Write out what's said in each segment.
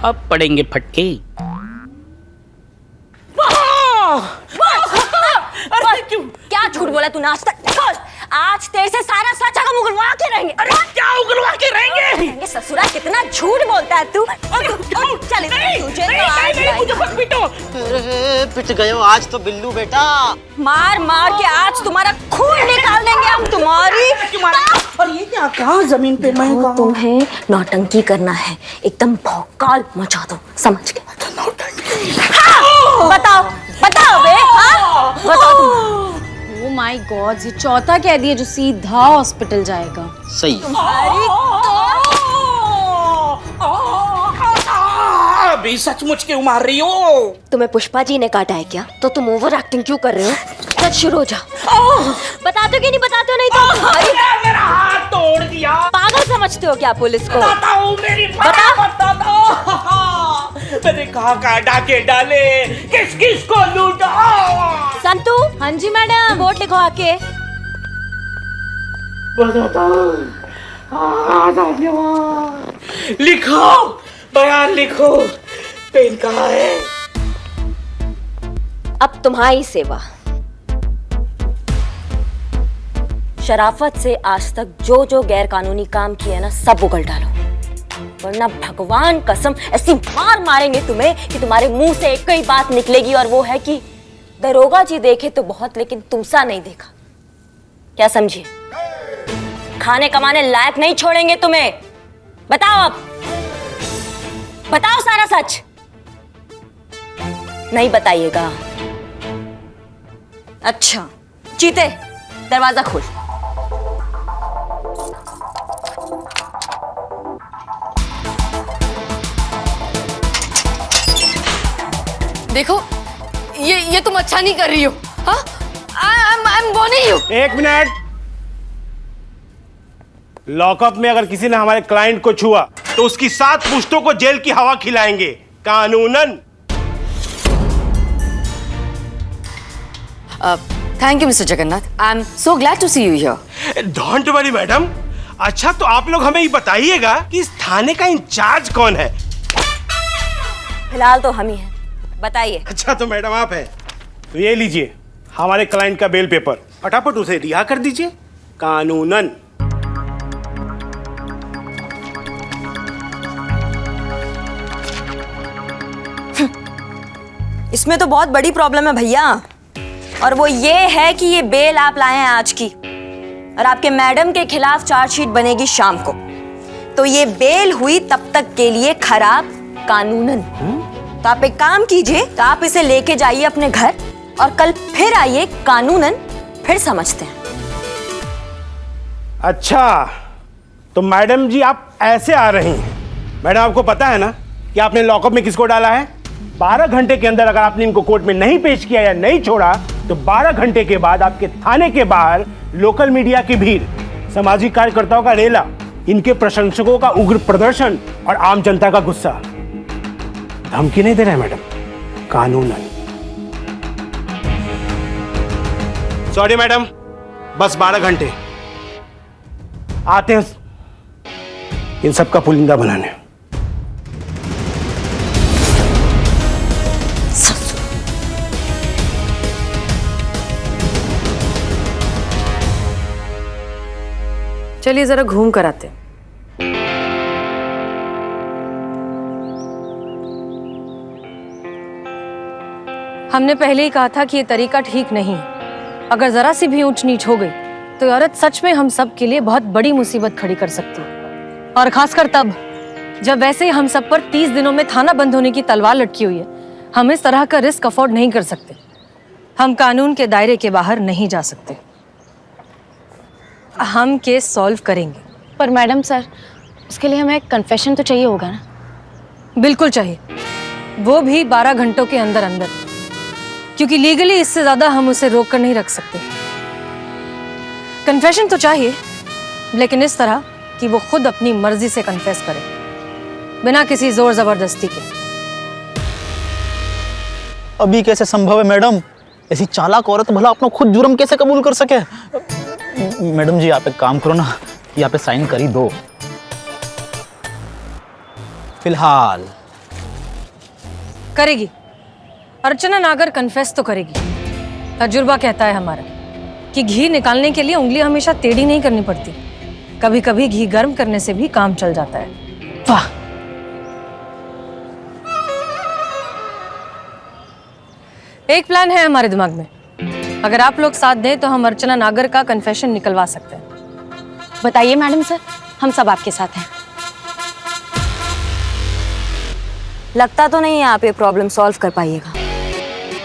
अब पड़ेंगे फटके। अरे क्यों? क्या झूठ बोला तूने आज तक? आज तेरे से सारा सच हम उगलवा के रहेंगे। अरे क्या उगलवा के रहेंगे? ससुरा कितना झूठ बोलता है तू। चल तुझे तो आज मुझे मत पीटो। पिट गए हो आज तो बिल्लू बेटा। मार मार के आज तुम्हारा खून निकाल देंगे हम तुम्हारी। और ये क्या कहाँ जमीन पे मैं कहाँ? तुम्हें नौटंकी करना है, एकदम भौकाल मचा दो, समझ गए? बताओ बताओ बे, हाँ बताओ तुम। ओह माय गॉड, ये चौथा कह दिया जो सीधा हॉस्पिटल जाएगा। सही। अभी सचमुच क्यों मार रही हो? तुम्हें पुष्पा जी ने काटा है क्या? तो तुम ओवर एक्टिंग क्यों कर रहे हो? सच शुरू हो जाओ। बताते हो कि नहीं बताते हो? नहीं तो मेरा हाथ तोड़ दिया। पागल समझते हो क्या पुलिस को? बताओ मेरी बता दो। मैंने कहा डाके डाले, किस किस को लूटा? संतू। हाँ जी मैडम। रिपोर्ट लिखो आके। लिखो, बयान लिखो। पेन कहाँ है? अब तुम्हारी सेवा। शराफत से आज तक जो जो गैर कानूनी काम किए ना, सब उगल डालो, वरना भगवान कसम ऐसी मार मारेंगे तुम्हें कि तुम्हारे मुंह से एक ही बात निकलेगी, और वो है कि दरोगा जी देखे तो बहुत, लेकिन तुमसा नहीं देखा। क्या समझिए? खाने कमाने लायक नहीं छोड़ेंगे तुम्हें। बताओ अब, बताओ सारा सच। नहीं बताइएगा? अच्छा, चीते दरवाजा खोल। देखो, ये तुम अच्छा नहीं कर रही हो। हाँ, आई एम वार्निंग यू। एक मिनट। लॉकअप में अगर किसी ने हमारे क्लाइंट को छुआ तो उसकी 7 पुश्तों को जेल की हवा खिलाएंगे, कानूनन। Thank you mister Jagannath, I am so glad to see you here. Don't worry madam. अच्छा तो आप लोग हमें ये बताइएगा कि इस थाने का इंचार्ज कौन है? फिलहाल तो हम ही हैं, बताइए। अच्छा तो मैडम आप हैं, तो ये लीजिए हमारे क्लाइंट का बेल पेपर, फटाफट उसे रिहा कर दीजिए, कानूनन। इसमें तो बहुत बड़ी प्रॉब्लम है भैया, और वो ये है कि ये बेल आप लाए हैं आज की, और आपके मैडम के खिलाफ चार्जशीट बनेगी शाम को, तो ये बेल हुई तब तक के लिए खराब कानूनन। तो आप एक काम कीजिए, तो आप इसे लेके जाइए अपने घर, और कल फिर आइए, कानूनन फिर समझते हैं। अच्छा तो मैडम जी आप ऐसे आ रही हैं। मैडम आपको पता है ना कि आपने लॉकअप में किसको डाला है? 12 घंटे के अंदर अगर आपने इनको कोर्ट में नहीं पेश किया या नहीं छोड़ा तो 12 घंटे के बाद आपके थाने के बाहर लोकल मीडिया की भीड़, सामाजिक कार्यकर्ताओं का रेला, इनके प्रशंसकों का उग्र प्रदर्शन और आम जनता का गुस्सा। धमकी नहीं दे रहे मैडम, कानूनन। सॉरी मैडम, बस 12 घंटे। आते हैं इन सब का पुलिंदा बनाने। चलिए जरा घूम कर आते हैं। हमने पहले ही कहा था कि ये तरीका ठीक नहीं है। अगर जरा सी भी ऊंच नीच हो गई तो ये औरत सच में हम सब के लिए बहुत बड़ी मुसीबत खड़ी कर सकती है, और खासकर तब जब वैसे ही हम सब पर 30 दिनों में थाना बंद होने की तलवार लटकी हुई है। हम इस तरह का रिस्क अफोर्ड नहीं कर सकते। हम कानून के दायरे के बाहर नहीं जा सकते। हम केस सॉल्व करेंगे। पर मैडम सर, उसके लिए हमें कन्फेशन तो चाहिए होगा ना? बिल्कुल चाहिए, वो भी 12 घंटों के अंदर अंदर, क्योंकि लीगली इससे ज्यादा हम उसे रोक कर नहीं रख सकते। कन्फेशन तो चाहिए, लेकिन इस तरह कि वो खुद अपनी मर्जी से कन्फेस करे, बिना किसी जोर जबरदस्ती के। अभी कैसे संभव है मैडम? ऐसी चालाक औरत भला अपना खुद जुर्म कैसे कबूल कर सके? मैडम जी आप एक काम करो ना, यहाँ पे साइन कर ही दो। फिलहाल करेगी। अर्चना नागर कन्फेस तो करेगी। तजुर्बा कहता है हमारा कि घी निकालने के लिए उंगली हमेशा टेढ़ी नहीं करनी पड़ती, कभी कभी घी गर्म करने से भी काम चल जाता है। वाह, एक प्लान है हमारे दिमाग में। अगर आप लोग साथ दें तो हम अर्चना नागर का कन्फेशन निकलवा सकते हैं। बताइए मैडम सर, हम सब आपके साथ हैं। लगता तो नहीं है आप ये प्रॉब्लम सॉल्व कर पाइएगा,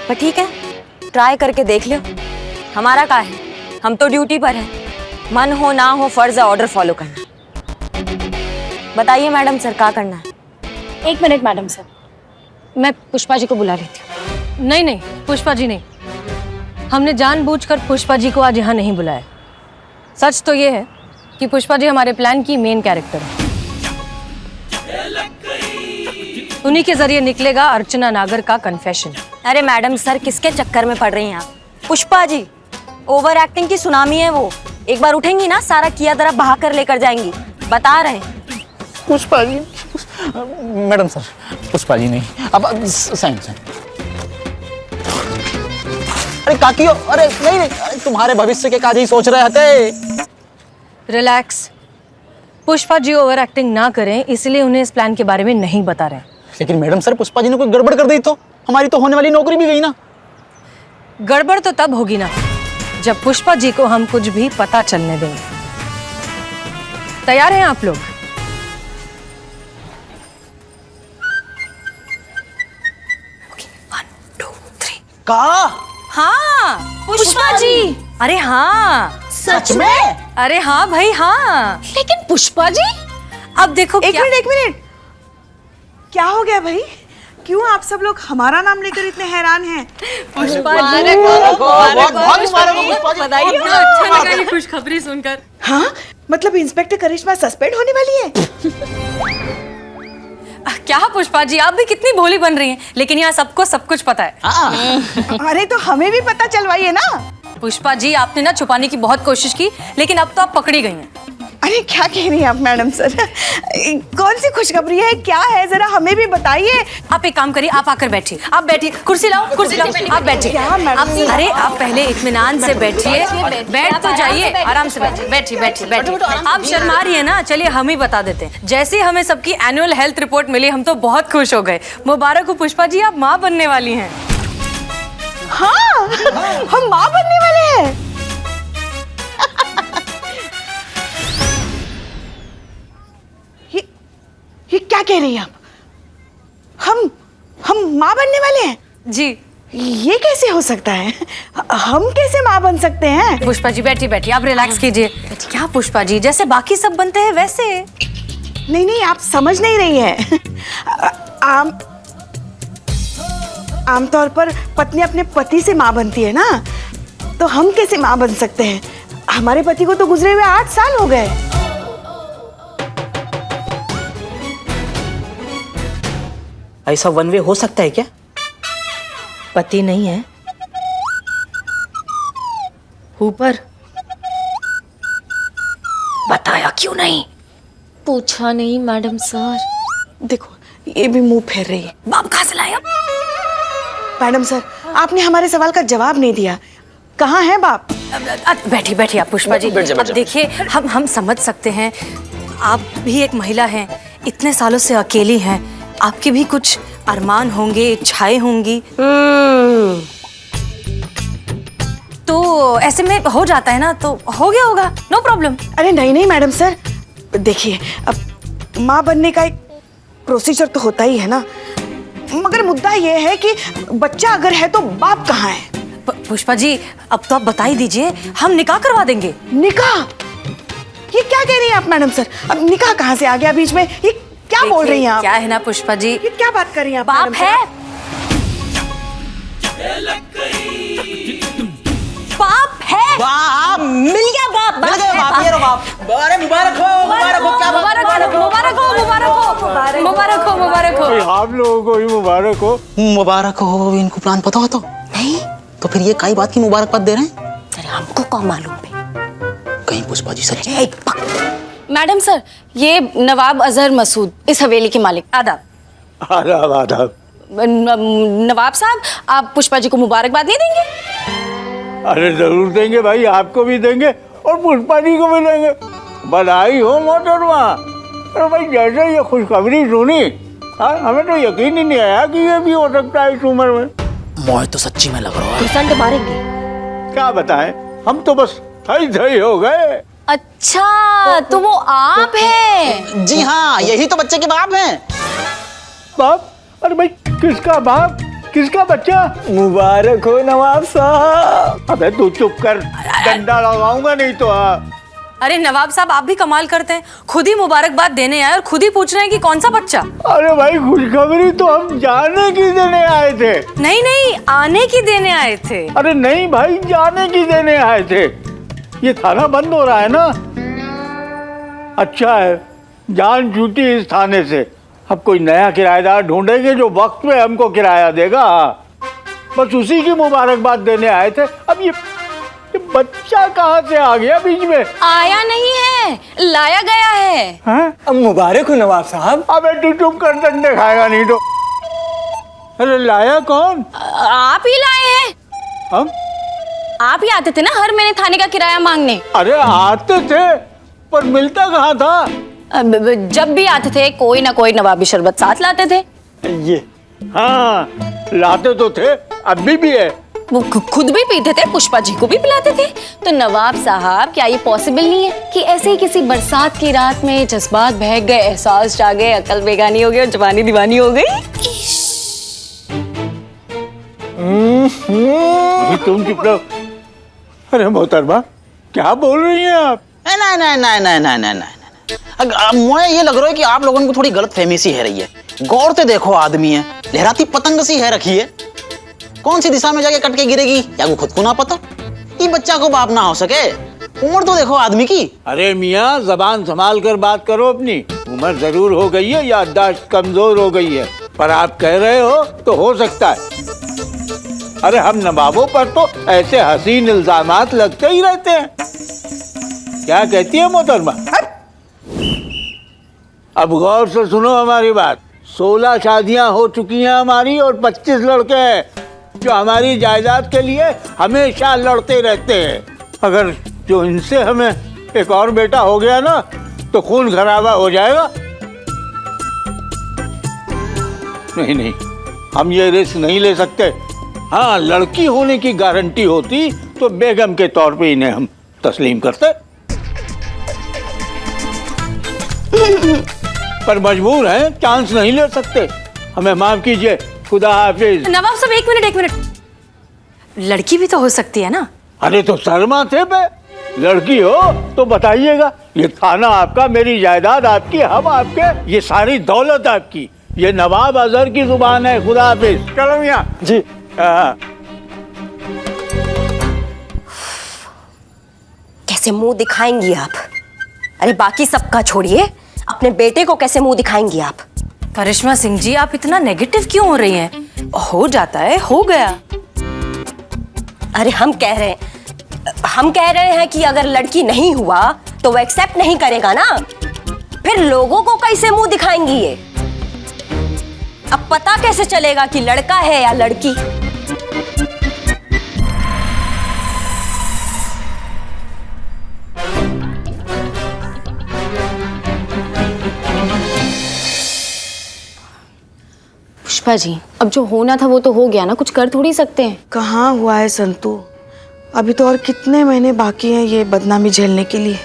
पर ठीक है, ट्राई करके देख लो। हमारा क्या है, हम तो ड्यूटी पर हैं। मन हो ना हो फर्ज है ऑर्डर फॉलो करना। बताइए मैडम सर, क्या करना है? 1 मिनट मैडम सर, मैं पुष्पा जी को बुला लेती हूँ। नहीं नहीं पुष्पा जी नहीं, हमने जानबूझकर पुष्पा जी को आज यहाँ नहीं बुलाया। सच तो ये है कि पुष्पा जी हमारे प्लान की मेन कैरेक्टर है। उन्हीं के जरिए निकलेगा अर्चना नागर का कन्फेशन। अरे मैडम सर, किसके चक्कर में पड़ रही हैं आप? पुष्पा जी ओवर एक्टिंग की सुनामी है वो। एक बार उठेंगी ना, सारा किया दरा बहा कर लेकर जाएंगी। बता रहे हैं। पुष्पा जी, मैडम सर, पुष्पा जी नहीं, अब साइन। अरे काकियो, अरे नहीं नहीं, अरे तुम्हारे भविष्य के काज ही सोच रहे थे। Relax, Pushpa ji over acting ना करें, इसलिए उन्हें इस प्लान के बारे में नहीं बता रहे। लेकिन मैडम सर, पुष्पा जी ने कोई गड़बड़ कर दी तो हमारी तो होने वाली नौकरी भी गई ना। गड़बड़ तो तब होगी ना जब पुष्पा जी को हम कुछ भी पता चलने देंगे। तैयार हैं आप लोग? का? हाँ पुष्पा जी। अरे हाँ, सच में? अरे हाँ भाई हाँ। लेकिन पुष्पा जी, अब देखो एक मिनट, क्या हो गया भाई? क्यों आप सब लोग हमारा नाम लेकर इतने हैरान हैं? अच्छा लगा ये खुशखबरी सुनकर। हाँ, मतलब इंस्पेक्टर करिश्मा सस्पेंड होने वाली है? क्या पुष्पा जी, आप भी कितनी भोली बन रही हैं, लेकिन यहाँ सबको सब कुछ पता है। अरे तो हमें भी पता चलवाइए ना। पुष्पा जी, आपने ना छुपाने की बहुत कोशिश की, लेकिन अब तो आप पकड़ी गई हैं। अरे क्या कह रही हैं आप मैडम सर? कौन सी खुशखबरी है, क्या है, जरा हमें भी बताइए। आप एक काम करिए, आप आकर बैठिए। आप बैठिए, कुर्सी लाओ, आप बैठिए। क्या मैडम? अरे आप पहले इत्मीनान से बैठिए, बैठ तो जाइए, आराम से बैठिए। आप शर्मा रही है ना, चलिए हम ही बता देते हैं। जैसे ही हमें सबकी एनुअल हेल्थ रिपोर्ट मिली, हम तो बहुत खुश हो गए। मुबारक हो पुष्पा जी, आप माँ बनने वाली हैं। हाँ, हम माँ बनने वाले हैं। ये क्या कह रही हैं आप? हम माँ बनने वाले हैं? जी। ये कैसे हो सकता है? हम कैसे माँ बन सकते हैं? पुष्पा जी बैठिए, आप रिलैक्स कीजिए। क्या पुष्पा जी, जैसे बाकी सब बनते हैं वैसे। नहीं, आप समझ नहीं रही हैं। आमतौर पर पत्नी अपने पति से माँ बनती है ना, तो हम कैसे माँ बन सकते हैं? हमारे पति को तो गुजरे हुए 8 साल हो गए। ऐसा वन वे हो सकता है क्या? पति नहीं है ऊपर? बताया क्यों नहीं? पूछा नहीं मैडम सर। देखो, ये भी मुंह फेर रही है। बाप कहाँ से लाया? मैडम सर, आपने हमारे सवाल का जवाब नहीं दिया। कहाँ है बाप? बैठिए आप पुष्पा जी। अब देखिए, हम समझ सकते हैं, आप भी एक महिला हैं, इतने सालों से अकेली हैं, आपके भी कुछ अरमान होंगे, इच्छाएं होंगी। तो ऐसे में हो जाता है ना, तो हो गया होगा, नो प्रॉब्लम। अरे नहीं मैडम सर, देखिए, अब माँ बनने का एक प्रोसीजर तो होता ही है ना, मगर मुद्दा ये है कि बच्चा अगर है तो बाप कहाँ है? पुष्पा जी, अब तो आप बता ही दीजिए, हम निकाह करवा देंगे। निकाह? ये क्या कह रही हैं आप मैडम सर? अब निकाह कहाँ से आ गया बीच में? ये क्या बोल रही हैं आप? क्या है ना पुष्पा जी, ये क्या बात कर रही हैं आप? बाप है, बाप है, बाप मिल गया बाप। मिल गया बाप, ये लो बाप। अरे मुबारक हो, क्या मुबारक हो। आप लोगों को भी मुबारक हो। मुबारक हो। इनको प्लान पता हो तो नहीं, तो फिर ये कई बात की मुबारकबाद दे रहे हैं। अरे हमको कौन मालूम है? कहीं पुष्पा जी सच? मैडम सर, ये नवाब अजहर मसूद, इस हवेली के मालिक। आदाब। आदाब। नवाब साहब, आप पुष्पा जी को मुबारकबाद नहीं देंगे? अरे जरूर देंगे भाई, आपको भी देंगे और पुष्पा जी को भी देंगे। बधाई हो मोहतरमा। अरे भाई जैसे ये खुशखबरी सुनी, हमें तो यकीन ही नहीं आया कि ये भी हो सकता है इस उम्र में। मोह तो सच्ची में लग रहा है। घुसंड मारेंगे। क्या बताएं, हम तो बस थई हो गए। अच्छा, तो वो आप हैं? जी हाँ, यही तो बच्चे के बाप हैं। बाप? अरे भाई किसका बाप, किसका बच्चा? मुबारक हो नवाब साहब। अबे तू चुप कर, डंडा लगाऊंगा नहीं तो। अरे नवाब साहब, आप भी कमाल करते हैं, खुद ही मुबारकबाद देने आए और खुद ही पूछ रहे हैं कि कौन सा बच्चा। अरे भाई खुशखबरी तो हम जाने की देने आए थे। नहीं नहीं, आने की देने आए थे। अरे नहीं भाई, जाने की देने आए थे। ये थाना बंद हो रहा है ना। अच्छा है जान छूटी इस थाने से। अब कोई नया किराएदार ढूंढेंगे जो वक्त पे हमको किराया देगा। बस उसी की मुबारकबाद देने आए थे। अब ये बच्चा कहाँ से आ गया बीच में? आया नहीं है, लाया गया है। हैं? अब मुबारक हो नवाब साहब। अबे तू चुप कर, डंडे खाएगा नहीं तो। अरे लाया कौन? आप ही लाए हैं। हम? आप ही आते थे ना हर महीने थाने का किराया मांगने। अरे आते थे, पर मिलता कहाँ था? जब भी आते थे कोई ना कोई नवाबी शरबत साथ लाते थे। ये हाँ, लाते तो थे, अभी भी है। वो खुद भी पीते थे, पुष्पा जी को भी पिलाते थे। तो नवाब साहब, क्या ये पॉसिबल नहीं है कि ऐसे ही किसी बरसात की रात में जज्बात बहक गए, एहसास जागे, अकल बेगानी हो गई और जवानी दीवानी हो गई? तुम चुप रहो। अरे मोहतरमा, क्या बोल रही हैं आप? नहीं, मुझे ये लग रहा है कि आप लोगों को थोड़ी गलत फहमी सी है रही है। गौर से देखो, आदमी है, लहराती पतंग सी है रखी है। कौन सी दिशा में जाके कट के गिरेगी या वो खुद को ना पता। ये बच्चा को बाप ना हो सके। उम्र तो देखो आदमी की। अरे मियाँ, जबान संभाल कर बात करो अपनी। उम्र जरूर हो गई है, याददाश्त कमजोर हो गई है, पर आप कह रहे हो तो हो सकता है। अरे हम नवाबों पर तो ऐसे हसीन इल्जामात लगते ही रहते हैं। क्या कहती है मोहतरमा? अब गौर से सुनो हमारी बात। 16 शादियां हो चुकी हैं हमारी और 25 लड़के हैं जो हमारी जायदाद के लिए हमेशा लड़ते रहते हैं। अगर जो इनसे हमें एक और बेटा हो गया ना तो खून खराबा हो जाएगा। नहीं, हम ये रिस्क नहीं ले सकते। हाँ, लड़की होने की गारंटी होती तो बेगम के तौर पे इन्हें हम तस्लीम करते, पर मजबूर हैं, चांस नहीं ले सकते। हमें माफ कीजिए, खुदा हाफिज। नवाब साहब, एक मिनट। लड़की भी तो हो सकती है ना? अरे तो शर्मा थे पे, लड़की हो तो बताइएगा। ये थाना आपका, मेरी जायदाद आपकी, हम आपके, ये सारी दौलत आपकी। ये नवाब अजहर की जुबान है। खुदा हाफिज। चलो मियां जी। कैसे मुंह दिखाएंगी आप? अरे बाकी सबका छोड़िए, अपने बेटे को कैसे मुंह दिखाएंगी आप? करिश्मा सिंह जी, आप इतना नेगेटिव क्यों हो रही हैं? हो जाता है, हो गया। अरे हम कह रहे हैं कि अगर लड़की नहीं हुआ तो वो एक्सेप्ट नहीं करेगा ना, फिर लोगों को कैसे मुंह दिखाएंगी ये? अब पता कैसे चलेगा कि लड़का है या लड़की? पुष्पा जी, अब जो होना था वो तो हो गया ना, कुछ कर थोड़ी सकते हैं। कहाँ हुआ है संतू? अभी तो और कितने महीने बाकी हैं ये बदनामी झेलने के लिए।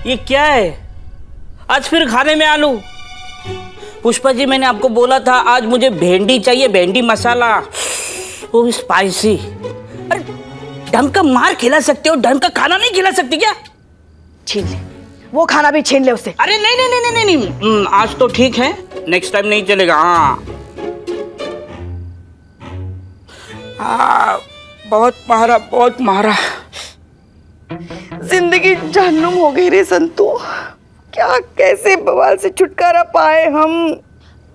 ये क्या है? आज फिर खाने में आलू? पुष्पा जी, मैंने आपको बोला था आज मुझे भेंडी चाहिए, भेंडी मसाला, वो भी स्पाइसी। अरे ढंग का मार खिला सकते हो, ढंग का खाना नहीं खिला सकती क्या? छीन ले, वो खाना भी छीन ले उससे। अरे नहीं, आज तो ठीक है, नेक्स्ट टाइम नहीं चलेगा। हाँ, बहुत मारा। जिंदगी जहन्नुम हो गई रे संतू। क्या कैसे बवाल से छुटकारा पाए हम?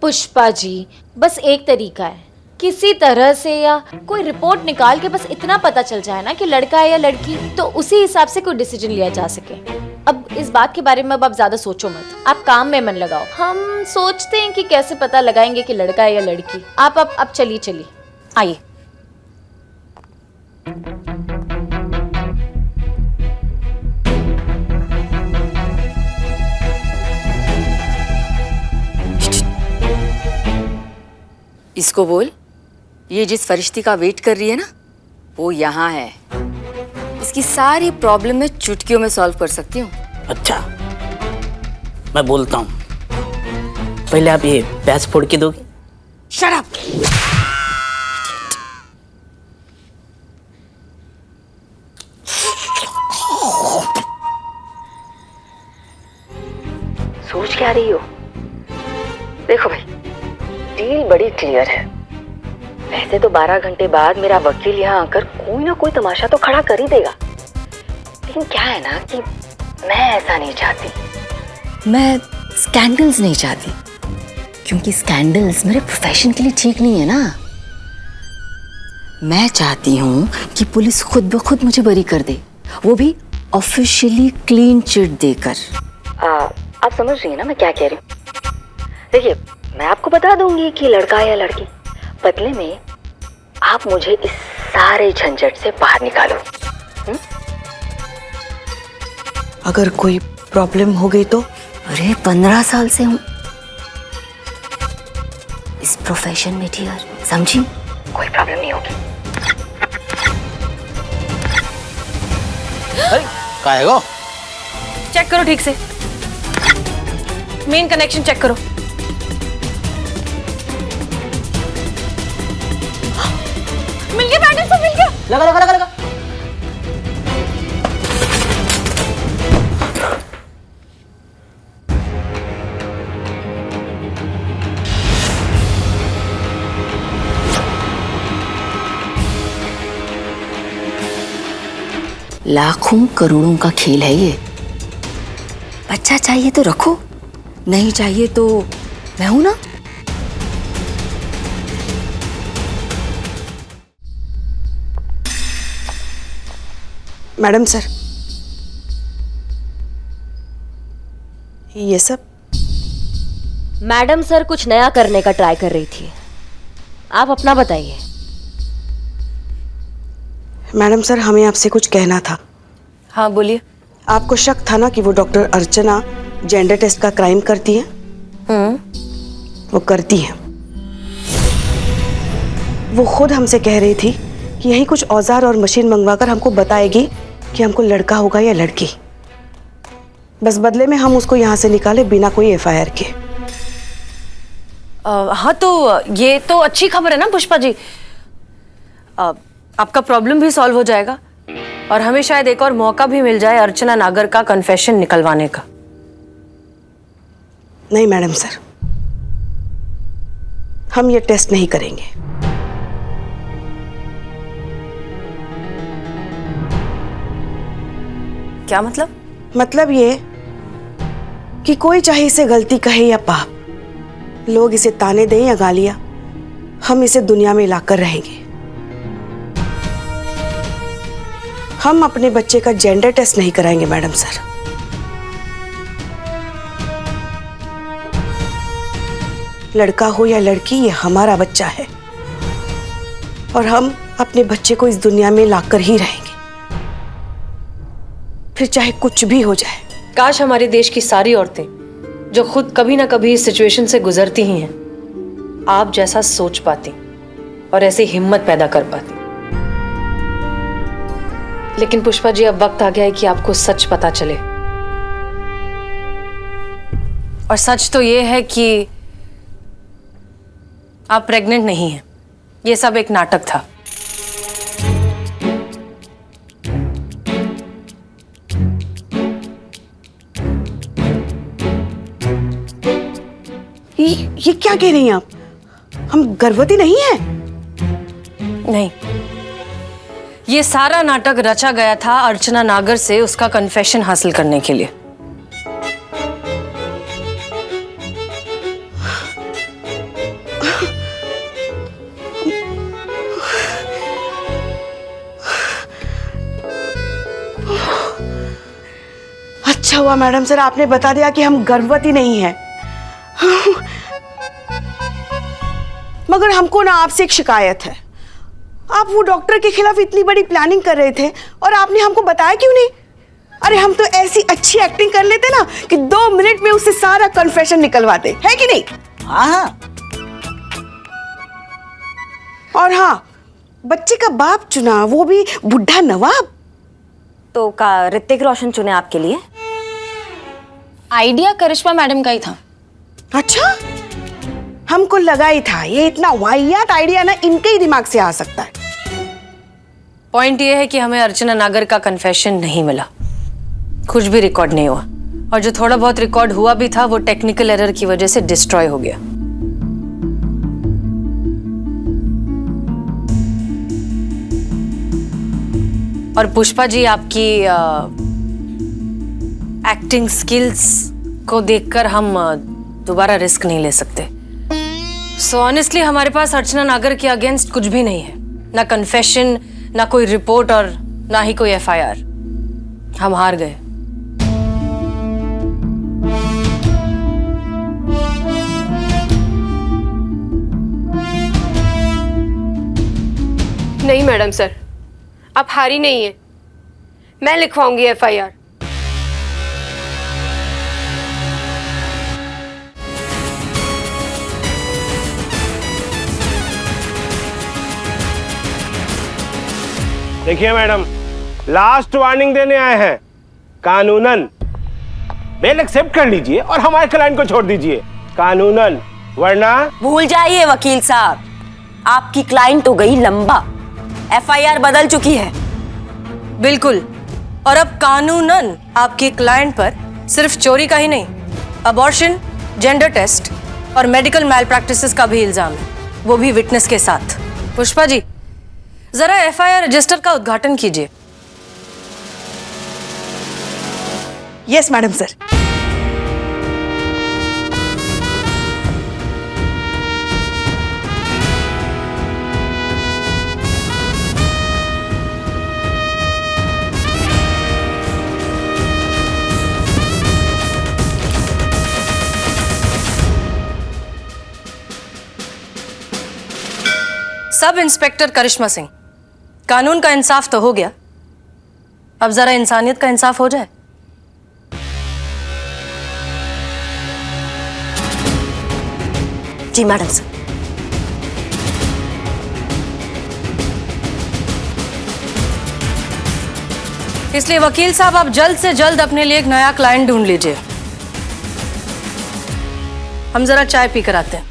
पुष्पा जी, बस एक तरीका है, किसी तरह से या कोई रिपोर्ट निकाल के बस इतना पता चल जाए ना कि लड़का है या लड़की, तो उसी हिसाब से कोई डिसीजन लिया जा सके। अब इस बात के बारे में अब आप ज्यादा सोचो मत, आप काम में मन लगाओ। हम सोचते हैं कि कैसे पता लगाएंगे कि लड़का है या लड़की। आप अब चलिए आइए। इसको बोल, ये जिस फरिश्ती का वेट कर रही है ना, वो यहाँ है। इसकी सारी प्रॉब्लम मैं चुटकियों में सॉल्व कर सकती हूँ। अच्छा, मैं बोलता हूँ, पहले आप ये प्याज फोड़ के दोगे? Shut up. सोच क्या रही हो? देखो भाई, डील बड़ी क्लियर है। वैसे तो 12 घंटे बाद मेरा वकील यहाँ आकर कोई ना कोई तमाशा तो खड़ा कर ही देगा, लेकिन क्या है ना कि मैं ऐसा नहीं चाहती। मैं स्कैंडल्स नहीं चाहती, क्योंकि स्कैंडल्स मेरे प्रोफेशन के लिए ठीक नहीं है ना। मैं चाहती हूँ कि पुलिस खुद ब खुद मुझे बरी कर दे, वो भी ऑफिशियली क्लीन चिट देकर। आप समझ रही हैं ना मैं क्या कह रही हूँ? देखिए, मैं आपको बता दूंगी कि लड़का है या लड़की, बदले में आप मुझे इस सारे झंझट से बाहर निकालो। अगर कोई प्रॉब्लम हो गई तो? अरे 15 साल से हूँ इस प्रोफेशन में डियर, समझी? कोई प्रॉब्लम नहीं होगी। का है गो? चेक करो ठीक से, मेन कनेक्शन चेक करो। मिल गया पैटर्न, सब मिल गया। लगा लगा लगा लगा। लाखों करोड़ों का खेल है ये। बच्चा चाहिए तो रखो, नहीं चाहिए तो मैं हूं ना। मैडम सर, ये सब? मैडम सर कुछ नया करने का ट्राई कर रही थी, आप अपना बताइए। मैडम सर, हमें आपसे कुछ कहना था। हाँ बोलिए। आपको शक था ना कि वो डॉक्टर अर्चना जेंडर टेस्ट का क्राइम करती है? वो करती है। वो खुद हमसे कह रही थी कि यही कुछ औजार और मशीन मंगवाकर हमको बताएगी कि हमको लड़का होगा या लड़की। बस बदले में हम उसको यहाँ से निकाले बिना कोई FIR के। हाँ तो ये तो अच्छी खबर है ना पुष्पा जी। आपका प्रॉब्लम भी सॉल्व हो जाएगा और हमें शायद एक और मौका भी मिल जाए अर्चना नागर का कन्फेशन निकलवाने का। नहीं मैडम सर, हम ये टेस्ट नहीं करेंगे। क्या मतलब? मतलब ये कि कोई चाहे इसे गलती कहे या पाप, लोग इसे ताने दें या गालियां, हम इसे दुनिया में लाकर रहेंगे। हम अपने बच्चे का जेंडर टेस्ट नहीं कराएंगे मैडम सर। लड़का हो या लड़की, ये हमारा बच्चा है और हम अपने बच्चे को इस दुनिया में लाकर ही रहेंगे, फिर चाहे कुछ भी हो जाए। काश हमारे देश की सारी औरतें जो खुद कभी ना कभी इस सिचुएशन से गुजरती ही हैं, आप जैसा सोच पाती और ऐसी हिम्मत पैदा कर पाती। लेकिन पुष्पा जी, अब वक्त आ गया है कि आपको सच पता चले। और सच तो ये है कि आप प्रेग्नेंट नहीं हैं। ये सब एक नाटक था। ये क्या कह रही हैं आप? हम गर्भवती नहीं हैं। नहीं, ये सारा नाटक रचा गया था अर्चना नागर से उसका कन्फेशन हासिल करने के लिए। हुआ मैडम सर, आपने बता दिया कि हम गर्भवती नहीं हैं। मगर हमको ना आपसे एक शिकायत है। आप वो डॉक्टर के खिलाफ इतनी बड़ी प्लानिंग कर रहे थे और आपने हमको बताया क्यों नहीं? अरे हम तो ऐसी अच्छी एक्टिंग कर लेते ना कि 2 मिनट में उससे सारा कन्फेशन निकलवाते, है कि नहीं? हाँ। और हाँ, बच्चे का बाप चुना, वो भी बुढ़ा नवाब। तो का ऋतिक रोशन चुने आपके लिए? आइडिया करिश्मा मैडम का ही था। अच्छा, हमको लगा ही था ये इतना वाहियात आइडिया ना इनके ही दिमाग से आ सकता है। पॉइंट ये है कि हमें अर्चना नागर का कन्फेशन नहीं मिला, कुछ भी रिकॉर्ड नहीं हुआ, और जो थोड़ा बहुत रिकॉर्ड हुआ भी था वो टेक्निकल एरर की वजह से डिस्ट्रॉय हो गया। और पुष्पा जी, आपकी एक्टिंग स्किल्स को देखकर हम दोबारा रिस्क नहीं ले सकते। सो ऑनेस्टली हमारे पास अर्चना नागर के अगेंस्ट कुछ भी नहीं है, ना कन्फेशन, ना कोई रिपोर्ट और ना ही कोई एफआईआर। हम हार गए। नहीं मैडम सर, आप हारी नहीं है, मैं लिखवाऊंगी एफआईआर। देखिए मैडम, लास्ट वार्निंग देने आए हैं। कानूनन बेल एक्सेप्ट कर लीजिए और हमारे क्लाइंट को छोड़ दीजिए, कानूनन, वरना। भूल जाइए वकील साहब, आपकी क्लाइंट तो गई लंबा, एफआईआर बदल चुकी है। बिल्कुल, और अब कानूनन आपकी क्लाइंट पर सिर्फ चोरी का ही नहीं, अबॉर्शन, जेंडर टेस्ट और मेडिकल मैल प्रैक्टिसेस का भी इल्जाम है, वो भी विटनेस के साथ। पुष्पा जी, जरा एफआईआर रजिस्टर का उद्घाटन कीजिए। Yes madam sir. Sub inspector Karishma Singh, कानून का इंसाफ तो हो गया, अब जरा इंसानियत का इंसाफ हो जाए। जी मैडम सर। इसलिए वकील साहब, आप जल्द से जल्द अपने लिए एक नया क्लाइंट ढूंढ लीजिए। हम जरा चाय पी कर आते हैं।